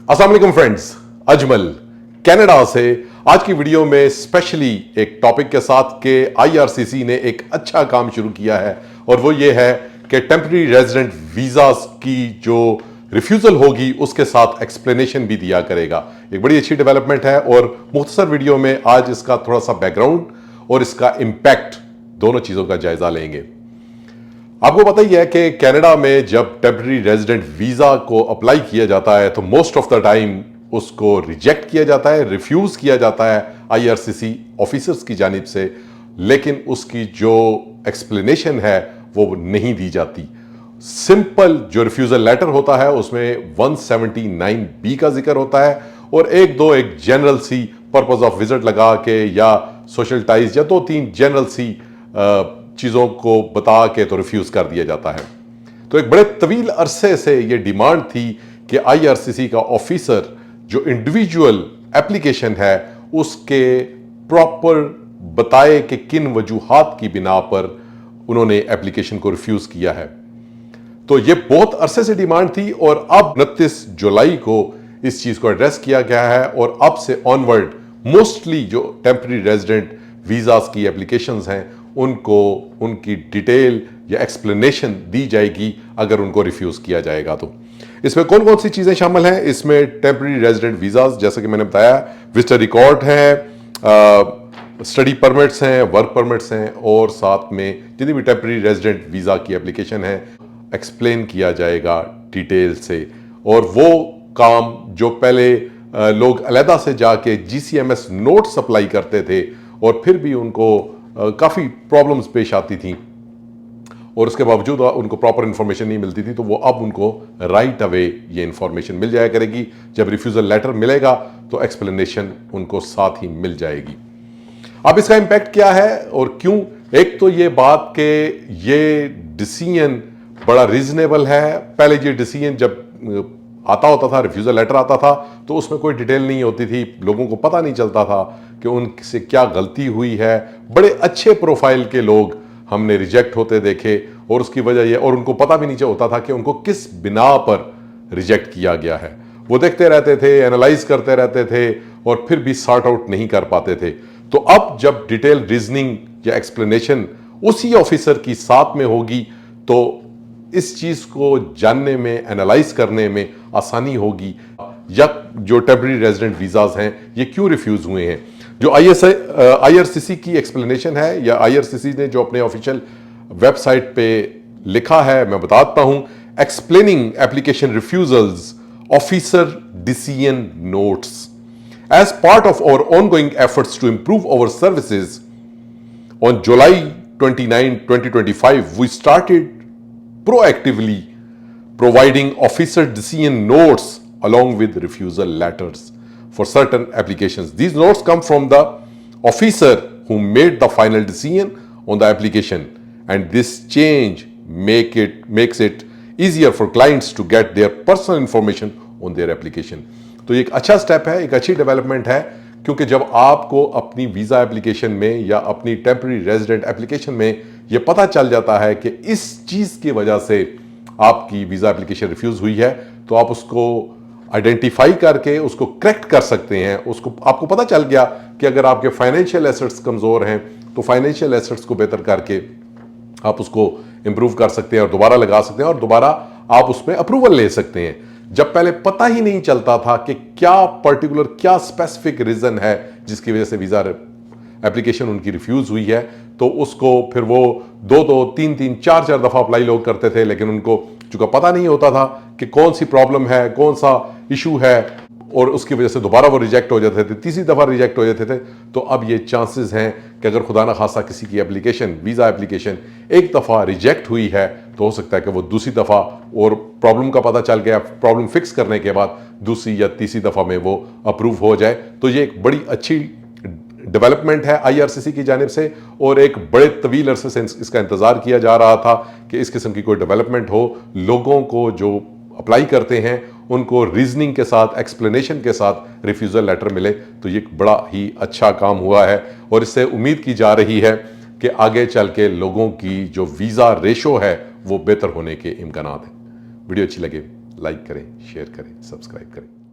अस्सलाम वालेकुम friends, Ajmal Canada से आज की वीडियो में स्पेशली एक टॉपिक के साथ कि आईआरसीसी ने एक अच्छा काम शुरू किया है और वो ये है कि टेम्पररी रेजिडेंट वीजा की जो रिफ्यूजल होगी उसके साथ एक्सप्लेनेशन भी दिया करेगा। एक बड़ी अच्छी डेवलपमेंट है और मुख्तसर वीडियो में आज इसका थोड़ा सा बैकग्राउंड और इसका इंपैक्ट दोनों चीजों का जायजा लेंगे। आपको पता ही है कि कनाडा में जब टेम्पररी रेजिडेंट वीजा को अप्लाई किया जाता है तो मोस्ट ऑफ द टाइम उसको रिजेक्ट किया जाता है, रिफ्यूज किया जाता है आईआरसीसी ऑफिसर्स की जानिब से, लेकिन उसकी जो एक्सप्लेनेशन है वो नहीं दी जाती। सिंपल जो रिफ्यूजल लेटर होता है उसमें 179B का जिक्र होता है और एक जनरल सी पर्पस ऑफ विजिट लगा के या सोशल टाइज या 2-3 जनरल सी चीजों को बता के तो रिफ्यूज कर दिया जाता है। तो एक बड़े तवील अरसे से यह डिमांड थी कि आईआरसीसी का ऑफिसर जो इंडिविजुअल एप्लीकेशन है उसके प्रॉपर बताए कि किन वजूहात की बिना पर उन्होंने एप्लीकेशन को रिफ्यूज किया है। तो यह बहुत अरसे से डिमांड थी और अब 29 जुलाई को इस चीज को एड्रेस किया गया है और अब से ऑनवर्ड मोस्टली जो टेम्पररी रेजिडेंट वीजास की एप्लीकेशंस हैं उनको उनकी डिटेल या एक्सप्लेनेशन दी जाएगी अगर उनको रिफ्यूज किया जाएगा। तो इसमें कौन कौन सी चीजें शामिल हैं? इसमें टेम्पररी रेजिडेंट वीजास जैसे कि मैंने बताया, विजिटर रिकॉर्ड है, स्टडी परमिट्स हैं, वर्क परमिट्स हैं और साथ में जितनी भी टेम्पररी रेजिडेंट वीजा की एप्लीकेशन है एक्सप्लेन किया जाएगा डिटेल से। और वो काम जो पहले लोग अलहदा से जाके जीसीएमएस नोट्स अप्लाई करते थे और फिर भी उनको काफ़ी प्रॉब्लम्स पेश आती थी और उसके बावजूद उनको प्रॉपर इंफॉर्मेशन नहीं मिलती थी, तो वो अब उनको राइट अवे ये इंफॉर्मेशन मिल जाया करेगी। जब रिफ्यूजल लेटर मिलेगा तो एक्सप्लेनेशन उनको साथ ही मिल जाएगी। अब इसका इंपैक्ट क्या है और क्यों? एक तो ये बात कि ये डिसीजन बड़ा रीजनेबल है। पहले ये डिसीजन जब आता होता था, रिफ्यूजल लेटर आता था, तो उसमें कोई डिटेल नहीं होती थी, लोगों को पता नहीं चलता था कि उनसे क्या गलती हुई है। बड़े अच्छे प्रोफाइल के लोग हमने रिजेक्ट होते देखे और उसकी वजह यह, और उनको पता भी नहीं होता था कि उनको किस बिना पर रिजेक्ट किया गया है। वो देखते रहते थे, एनालाइज करते रहते थे और फिर भी सॉर्ट आउट नहीं कर पाते थे। तो अब जब डिटेल रीजनिंग या एक्सप्लेनेशन उसी ऑफिसर की साथ में होगी तो इस चीज को जानने में, एनालाइज करने में आसानी होगी या जो टेम्पररी रेजिडेंट वीजाज हैं ये क्यों रिफ्यूज हुए हैं। जो आईआरसीसी की एक्सप्लेनेशन है या आईआरसीसी ने जो अपने ऑफिशियल वेबसाइट पे लिखा है मैं बताता हूं। Explaining application refusals officer decision notes as part of our ongoing efforts to improve our services on July 29, 2025 we started proactively providing officer decision notes along with refusal letters for certain applications. These notes come from the officer who made the final decision on the application, and this change makes it easier for clients to get their personal information on their application. तो ये एक अच्छा step है, एक अच्छी development है, क्योंकि जब आपको अपनी वीजा एप्लीकेशन में या अपनी टेम्पररी रेजिडेंट एप्लीकेशन में यह पता चल जाता है कि इस चीज की वजह से आपकी वीजा एप्लीकेशन रिफ्यूज हुई है, तो आप उसको आइडेंटिफाई करके उसको करेक्ट कर सकते हैं। उसको आपको पता चल गया कि अगर आपके फाइनेंशियल एसेट्स कमजोर हैं तो फाइनेंशियल एसेट्स को बेहतर करके आप उसको इंप्रूव कर सकते हैं और दोबारा लगा सकते हैं और दोबारा आप उसमें अप्रूवल ले सकते हैं। जब पहले पता ही नहीं चलता था कि क्या पर्टिकुलर, क्या स्पेसिफिक रीजन है जिसकी वजह से वीजा एप्लीकेशन उनकी रिफ्यूज हुई है, तो उसको फिर वो 2-2, 3-3, 4-4 दफा अप्लाई लोग करते थे, लेकिन उनको चूंकि पता नहीं होता था कि कौन सी प्रॉब्लम है, कौन सा इशू है, और उसकी वजह से दोबारा वो रिजेक्ट हो जाते थे, तीसरी दफा रिजेक्ट हो जाते थे। तो अब ये चांसेस हैं कि अगर खुदा ना खासा किसी की एप्लीकेशन, वीजा एप्लीकेशन एक दफा रिजेक्ट हुई है तो हो सकता है कि वो दूसरी दफा, और प्रॉब्लम का पता चल गया, प्रॉब्लम फिक्स करने के बाद दूसरी या तीसरी दफा में वो अप्रूव हो जाए। तो ये एक बड़ी अच्छी डेवलपमेंट है आईआरसीसी की जानिब से और एक बड़े तवील अरसे से इसका इंतजार किया जा रहा था कि इस किस्म की कोई डेवलपमेंट हो। लोगों को जो अप्लाई करते हैं उनको रीजनिंग के साथ, एक्सप्लेनेशन के साथ रिफ्यूजल लेटर मिले, तो ये बड़ा ही अच्छा काम हुआ है और इससे उम्मीद की जा रही है कि आगे चल के लोगों की जो वीज़ा रेशो है वो बेहतर होने के इम्कानात हैं। वीडियो अच्छी लगे लाइक करें, शेयर करें, सब्सक्राइब करें।